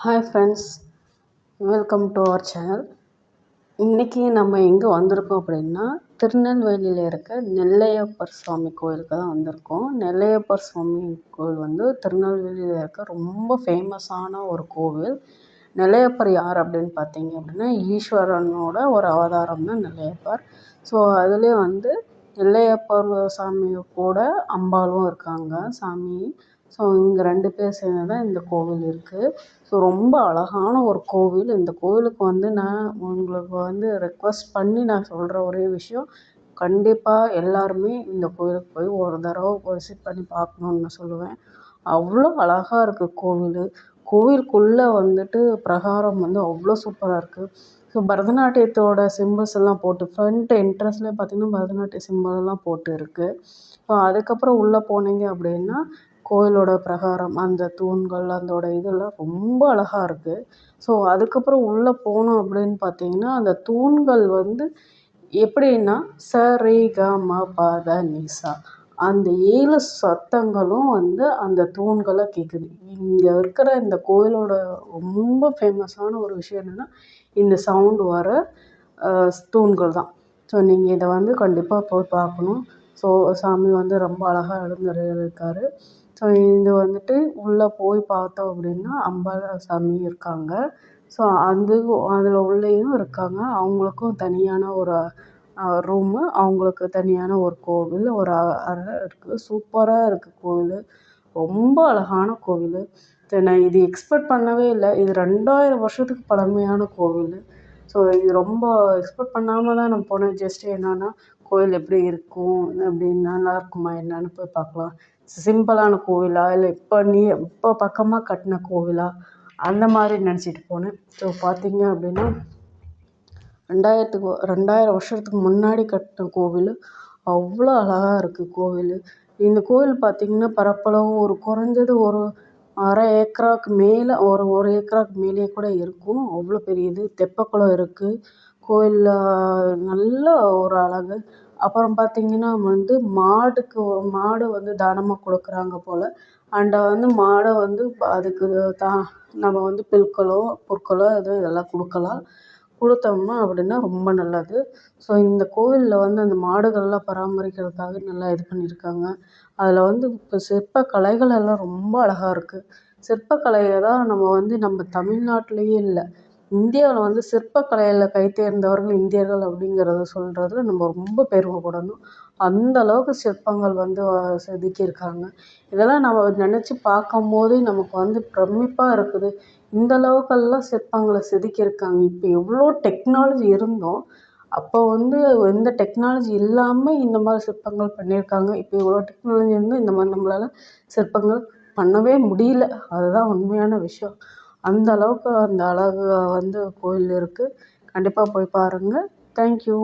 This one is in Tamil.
Hi friends, welcome to our channel. இன்றைக்கி நம்ம எங்கே வந்திருக்கோம் அப்படின்னா, திருநெல்வேலியில் இருக்க நெல்லையப்பர் சுவாமி கோயிலுக்கு தான் வந்திருக்கோம். நெல்லையப்பர் சுவாமி கோயில் வந்து திருநெல்வேலியில் இருக்க ரொம்ப ஃபேமஸான ஒரு கோவில். நெல்லையப்பர் யார் அப்படின்னு பார்த்தீங்க அப்படின்னா, ஈஸ்வரனோட ஒரு அவதாரம் தான் நெல்லையப்பர். ஸோ அதுலேயே வந்து நெல்லையப்பர் சாமி கூட அம்பாளும் இருக்காங்க சாமி. ஸோ இங்கே 2 பேர் சேர்ந்து தான் இந்த கோவில் இருக்குது. ஸோ ரொம்ப அழகான ஒரு கோவில். இந்த கோவிலுக்கு வந்து நான் உங்களுக்கு வந்து ரெக்வஸ்ட் பண்ணி நான் சொல்கிற ஒரே விஷயம், கண்டிப்பாக எல்லாருமே இந்த கோவிலுக்கு போய் ஒரு தடவை விசிட் பண்ணி பார்க்கணுன்னு நான் சொல்லுவேன். அவ்வளோ அழகாக இருக்குது கோவில். கோவிலுக்குள்ளே வந்துட்டு பிரகாரம் வந்து அவ்வளோ சூப்பராக இருக்குது. ஸோ பரதநாட்டியத்தோட சிம்பிள்ஸ் எல்லாம் போட்டு ஃப்ரண்ட் என்ட்ரன்ஸ்லேயே பார்த்திங்கன்னா பரதநாட்டிய சிம்பிளெல்லாம் போட்டு இருக்குது. ஸோ அதுக்கப்புறம் உள்ளே போனீங்க அப்படின்னா கோயிலோட பிரகாரம், அந்த தூண்கள், அதோட இதெல்லாம் ரொம்ப அழகாக இருக்குது. ஸோ அதுக்கப்புறம் உள்ளே போனோம் அப்படின்னு பார்த்தீங்கன்னா, அந்த தூண்கள் வந்து எப்படின்னா ச ரே க ம ப த நி சா அந்த 7 சத்தங்களும் வந்து அந்த தூண்களை கேட்குது. இங்கே இருக்கிற இந்த கோயிலோட ரொம்ப ஃபேமஸான ஒரு விஷயம் என்னென்னா, இந்த சவுண்டு வர தூண்கள் தான். ஸோ நீங்கள் இதை வந்து கண்டிப்பாக போய் பார்க்கணும். ஸோ சாமி வந்து ரொம்ப அழகாக எழுந்தருளியிருக்காரு. ஸோ இது வந்துட்டு உள்ளே போய் பார்த்தோம் அப்படின்னா அம்பாள் சாமி இருக்காங்க. ஸோ அதில் உள்ளேயும் இருக்காங்க. அவங்களுக்கும் தனியான ஒரு ரூமு, அவங்களுக்கு தனியான ஒரு கோவில், ஒரு அறை இருக்குது. சூப்பராக இருக்குது கோவில். ரொம்ப அழகான கோவில். நான் இது எக்ஸ்பெக்ட் பண்ணவே இல்லை. இது 2000 வருஷத்துக்கு பழமையான கோவில். ஸோ இது ரொம்ப எக்ஸ்பெக்ட் பண்ணாமல் தான் நான் போனேன். ஜஸ்ட் என்னென்னா கோயில் எப்படி இருக்கும் அப்படின்னு, நல்லா இருக்குமா என்னன்னு போய் பார்க்கலாம். சிம்பிளான கோவிலா இல்லை இப்போ பக்கமாக கட்டின கோவிலா அந்த மாதிரி நினச்சிட்டு போனேன். ஸோ பார்த்தீங்க அப்படின்னா 2000 வருஷத்துக்கு முன்னாடி கட்டின கோவில். அவ்வளோ அழகாக இருக்குது கோவில். இந்த கோவில் பார்த்திங்கன்னா பரப்பளவு ஒரு குறைஞ்சது ஒரு அரை ஏக்கராவுக்கு மேலே, ஒரு ஏக்கராவுக்கு மேலேயே கூட இருக்கும். அவ்வளோ பெரிய இது. தெப்பக்குளம் இருக்குது கோயிலில். நல்ல ஒரு அழகு. அப்புறம் பார்த்திங்கன்னா வந்து மாடு வந்து தானமாக கொடுக்குறாங்க போல். அண்ட் வந்து மாடை வந்து அதுக்கு நம்ம வந்து புற்களோ இதெல்லாம் கொடுக்கலாம். கொடுத்தோம்னா அப்படின்னா ரொம்ப நல்லது. ஸோ இந்த கோவிலில் வந்து அந்த மாடுகள்லாம் பராமரிக்கிறதுக்காக நல்லா இது பண்ணியிருக்காங்க. அதில் வந்து இப்போ சிற்பக்கலைகள் எல்லாம் ரொம்ப அழகாக இருக்குது. சிற்பக்கலையை தான் நம்ம தமிழ்நாட்டிலேயே இல்லை, இந்தியாவில் வந்து சிற்பக்கலையில் கைத்தேர்ந்தவர்கள் இந்தியர்கள் அப்படிங்கிறத சொல்கிறதுல நம்ம ரொம்ப பெருமைப்படணும். அந்த அளவுக்கு சிற்பங்கள் வந்து செதுக்கியிருக்காங்க. இதெல்லாம் நம்ம நினச்சி பார்க்கும்போதே நமக்கு வந்து பிரமிப்பாக இருக்குது. இந்த அளவுக்கெல்லாம் சிற்பங்களை செதுக்கியிருக்காங்க. இப்போ எவ்வளோ டெக்னாலஜி இருந்தும் அப்போ வந்து எந்த டெக்னாலஜி இல்லாமல் இந்த மாதிரி சிற்பங்கள் பண்ணியிருக்காங்க. இப்போ இவ்வளோ டெக்னாலஜி இருந்தும் இந்த மாதிரி நம்மளால் சிற்பங்கள் பண்ணவே முடியல. அதுதான் உண்மையான விஷயம். அந்த அளவுக்கு அந்த அழகு வந்து கோயில் இருக்குது. கண்டிப்பாக போய் பாருங்கள். தேங்க்யூ.